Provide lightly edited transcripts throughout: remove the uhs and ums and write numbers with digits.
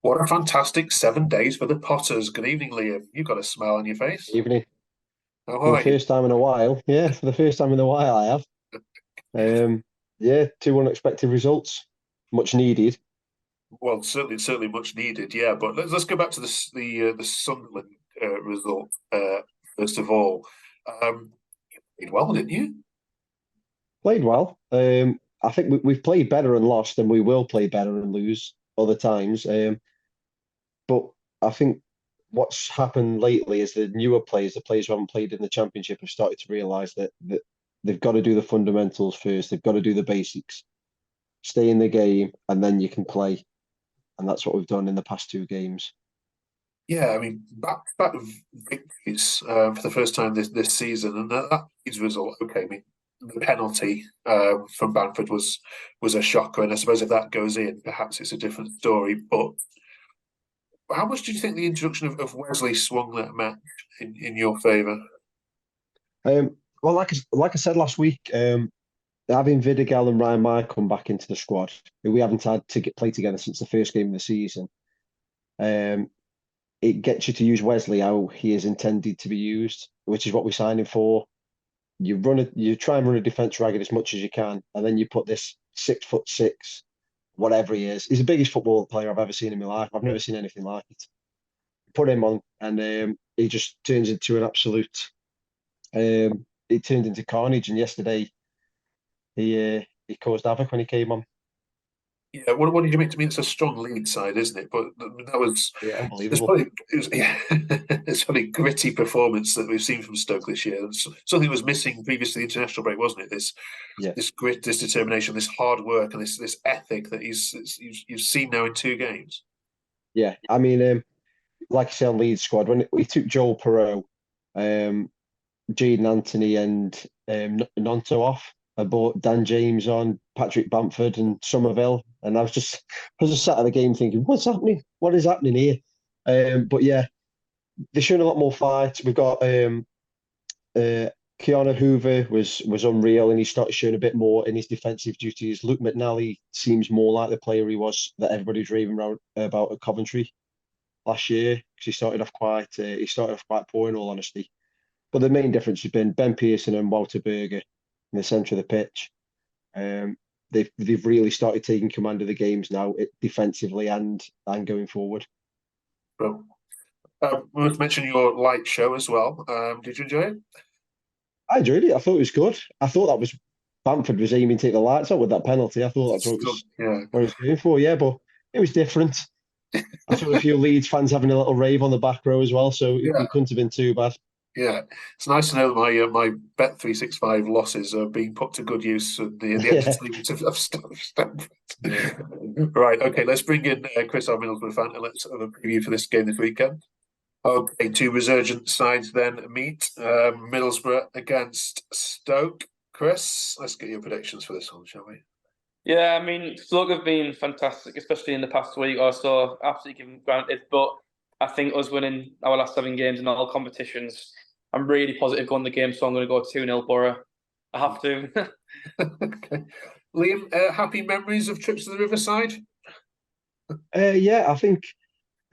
What a fantastic 7 days for the Potters. Good evening, Liam. You've got a smile on your face. Evening. How For the are you? first time in a while. Yeah, for the first time in a while I have. Yeah, two unexpected results. Much needed. Well, certainly much needed, yeah. But let's go back to the Sunderland result first of all. You played well, didn't you? Played well. I think we've played better and lost, and we will play better and lose other times. But I think what's happened lately is the newer players, the players who haven't played in the championship, have started to realise that they've got to do the fundamentals first. They've got to do the basics, stay in the game, and then you can play. And that's what we've done in the past two games. Yeah, I mean, back victories for the first time this season, and that Leeds result. Okay, I mean, the penalty from Bamford was a shocker, and I suppose if that goes in, perhaps it's a different story. But how much do you think the introduction of Wesley swung that match in your favour? Well, like I said last week, having Vidigal and Ryan Meyer come back into the squad, who we haven't had to play together since the first game of the season, um, it gets you to use Wesley how he is intended to be used, which is what we signed him for. You try and run a defence ragged as much as you can, and then you put this 6'6", whatever he is. He's the biggest football player I've ever seen in my life. I've never seen anything like it. Put him on, and he just turns into an absolute. It turned into carnage, and yesterday he caused havoc when he came on. Yeah, what did you make to me? It's a strong lead side, isn't it? But that was Yeah, it's unbelievable. probably it was yeah, it's probably gritty performance that we've seen from Stoke this year. And something was missing previous to the international break, wasn't it? Yeah, This grit, this determination, this hard work, and this ethic that you've seen now in 2 games. yeah. I mean, like I say on Leeds squad, when we took Joel Perot, um, Jaden Anthony, and Nonto off, I brought Dan James on, Patrick Bamford, and Somerville, and I was just sat at the game thinking, what's happening? What is happening here? But yeah, they're showing a lot more fight. We've got uh, Keanu Hoover was unreal, and he started showing a bit more in his defensive duties. Luke McNally seems more like the player he was that everybody was raving about at Coventry last year because he started off quite poor in all honesty. But the main difference has been Ben Pearson and Walter Berger in the centre of the pitch. Um, they've really started taking command of the games now, defensively and going forward. Well, we must mention your light show as well. Did you enjoy it? I enjoyed it. I thought it was good. I thought that was Bamford was aiming to take the lights out with that penalty. I thought that's what it Still, was yeah, what it was going for. Yeah, but it was different. I saw a few Leeds fans having a little rave on the back row as well, so yeah. it couldn't have been too bad. Yeah, it's nice to know that my Bet365 losses are being put to good use for the Yeah, entertainment of Stanford. yeah. Right, okay, let's bring in Chris, our Middlesbrough fan, and let's have a preview for this game this weekend. Okay, two resurgent sides then meet. Middlesbrough against Stoke. Chris, let's get your predictions for this one, shall we? Yeah, I mean, Stoke have been fantastic, especially in the past week or so. Absolutely given granted, but I think us winning our last 7 games in all competitions, I'm really positive going the game, so I'm going to go 2-0 Borough. I have to. Okay. Liam, happy memories of trips to the Riverside? Yeah, I think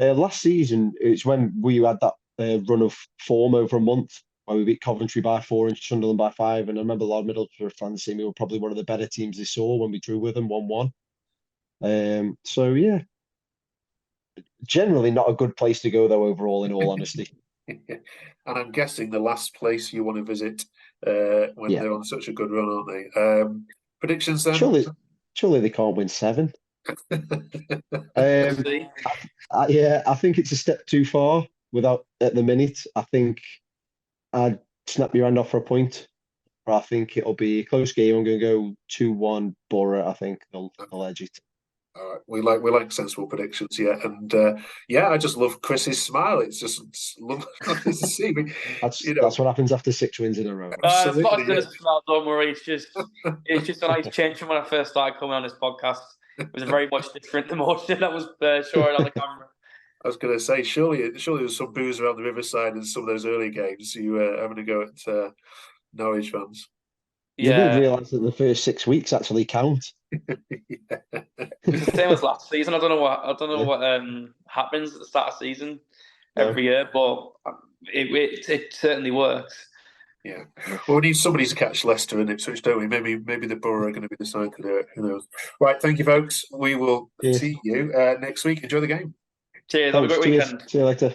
last season it's when we had that run of form over a month where we beat Coventry by 4 and Sunderland by 5. And I remember a lot of Middlesbrough fans saying we were probably one of the better teams they saw when we drew with them 1-1. So yeah, generally not a good place to go though overall, in all honesty. And I'm guessing the last place you want to visit when Yeah, they're on such a good run, aren't they? Predictions then? surely, surely they can't win 7. We'll Um, see. yeah, I think it's a step too far without at the minute. I think I'd snap your hand off for a point. But I think it'll be a close game. I'm going to go 2-1 Borough. I think they'll edge it. All right, we like sensible predictions, yeah, and yeah, I just love Chris's smile. It's lovely to see. That's that's what happens after 6 wins in a row. It's not as Absolutely, good yeah. as a smile, don't worry. It's just a nice change from when I first started coming on this podcast. It was a very much different emotion that was showing on the camera. I was going to say, surely there's some booze around the Riverside in some of those early games. You having a go at Norwich fans? You do Yeah, realise that the first 6 weeks actually count. Yeah. it was the same as last season. I don't know Yeah. what happens at the start of the season No. every year, but it certainly works. Yeah. Well, we need somebody to catch Leicester and Ipswich, don't we? Maybe the Borough are going to be the side to do it. Who knows? Right. Thank you, folks. We will Cheers. see you next week. Enjoy the game. Cheers. Have a Thanks. great Cheers. weekend. See you later.